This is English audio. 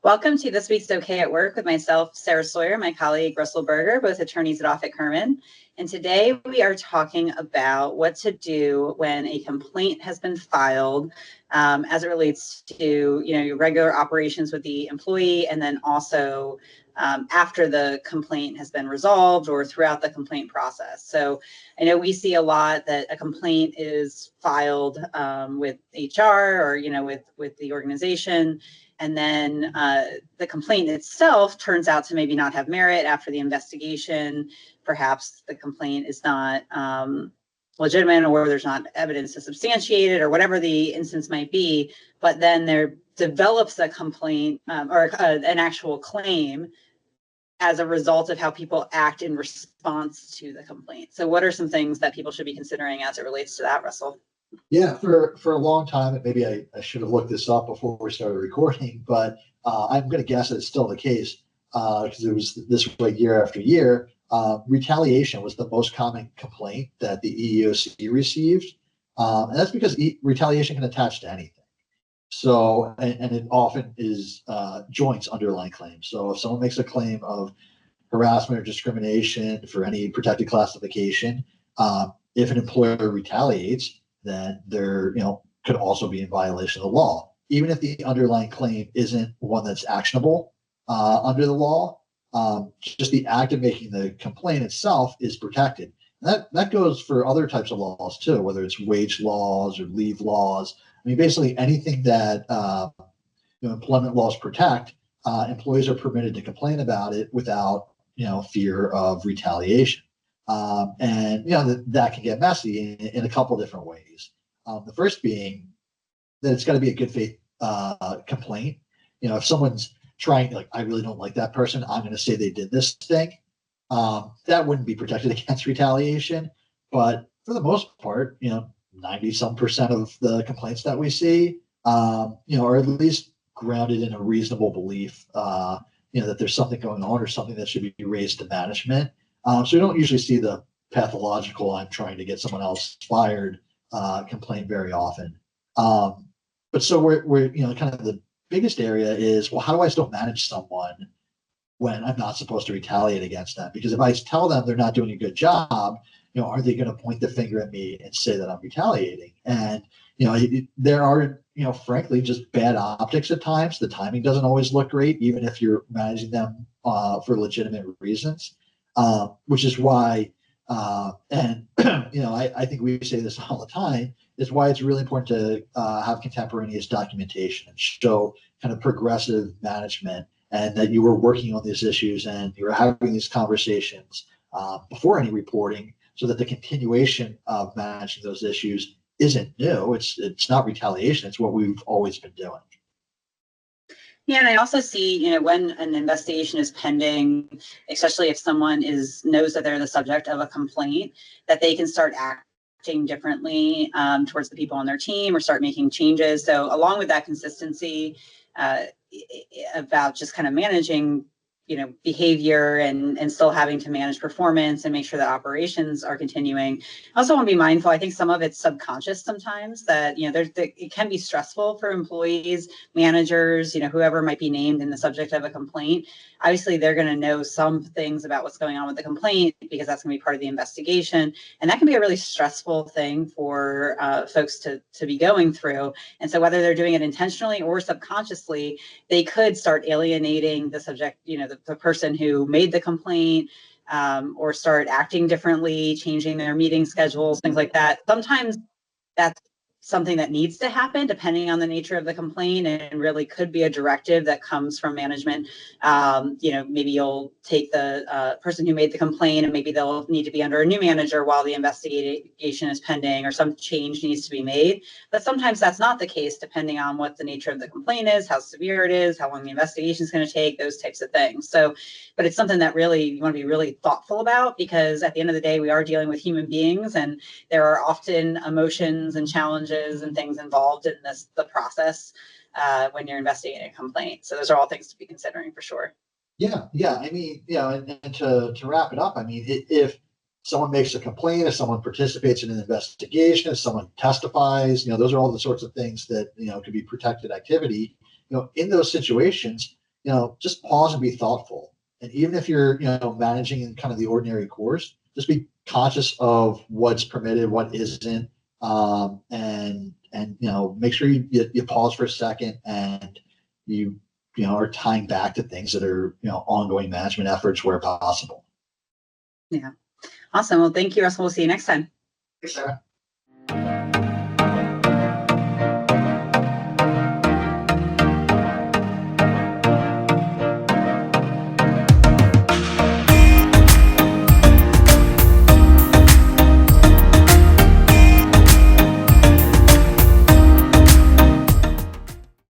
Welcome to This Week's Okay at Work with myself, Sarah Sawyer, my colleague, Russell Berger, both attorneys at Offit Kurman. And today we are talking about what to do when a complaint has been filed as it relates to, your regular operations with the employee, and then also after the complaint has been resolved or throughout the complaint process. So I know we see a lot that a complaint is filed with HR or, with the organization. And then the complaint itself turns out to maybe not have merit after the investigation. Perhaps the complaint is not legitimate, or there's not evidence to substantiate it, or whatever the instance might be. But then there develops a complaint or an actual claim as a result of how people act in response to the complaint. So what are some things that people should be considering as it relates to that, Russell? Yeah, for a long time, and maybe I should have looked this up before we started recording, but I'm going to guess that it's still the case because it was this way year after year. Retaliation was the most common complaint that the EEOC received, and that's because retaliation can attach to anything. So, and it often is joints underlying claims. So if someone makes a claim of harassment or discrimination for any protected classification, if an employer retaliates, then there, could also be in violation of the law, even if the underlying claim isn't one that's actionable under the law. Just the act of making the complaint itself is protected. And that goes for other types of laws too, whether it's wage laws or leave laws. I mean, basically anything that employment laws protect, employees are permitted to complain about it without fear of retaliation. And that can get messy in a couple different ways. The first being that it's got to be a good faith complaint. If someone's trying, like, I really don't like that person, I'm going to say they did this thing. That wouldn't be protected against retaliation. But for the most part, 90% of the complaints that we see, are at least grounded in a reasonable belief, that there's something going on or something that should be raised to management. So we don't usually see the pathological "I'm trying to get someone else fired" complaint very often. But so we're kind of the biggest area is, well, how do I still manage someone when I'm not supposed to retaliate against them? Because if I tell them they're not doing a good job, are they going to point the finger at me and say that I'm retaliating? And there are frankly just bad optics at times. The timing doesn't always look great, even if you're managing them for legitimate reasons. Which is why, and I think we say this all the time, is why it's really important to have contemporaneous documentation and show kind of progressive management, and that you were working on these issues and you were having these conversations before any reporting, so that the continuation of managing those issues isn't new. It's not retaliation. It's what we've always been doing. Yeah, and I also see, when an investigation is pending, especially if someone knows that they're the subject of a complaint, that they can start acting differently towards the people on their team or start making changes. So along with that consistency about just kind of managing behavior and still having to manage performance and make sure that operations are continuing. I also want to be mindful. I think some of it's subconscious sometimes, that, it can be stressful for employees, managers, whoever might be named in the subject of a complaint. Obviously, they're going to know some things about what's going on with the complaint because that's going to be part of the investigation. And that can be a really stressful thing for folks to be going through. And so whether they're doing it intentionally or subconsciously, they could start alienating the subject, the person who made the complaint, or start acting differently, changing their meeting schedules, things like that. Sometimes that's something that needs to happen depending on the nature of the complaint, and really could be a directive that comes from management. Maybe you'll take the person who made the complaint and maybe they'll need to be under a new manager while the investigation is pending, or some change needs to be made. But sometimes that's not the case, depending on what the nature of the complaint is, how severe it is, how long the investigation is going to take, those types of things. So, but it's something that really you want to be really thoughtful about, because at the end of the day, we are dealing with human beings, and there are often emotions and challenges and things involved in the process when you're investigating a complaint. So those are all things to be considering for sure. Yeah. I mean, and to wrap it up, I mean, if someone makes a complaint, if someone participates in an investigation, if someone testifies, those are all the sorts of things that, could be protected activity. In those situations, just pause and be thoughtful. And even if you're, managing in kind of the ordinary course, just be conscious of what's permitted, what isn't, and make sure you pause for a second and you are tying back to things that are ongoing management efforts where possible. Yeah. Awesome. Well, thank you, Russell. We'll see you next time. Thanks, Sarah.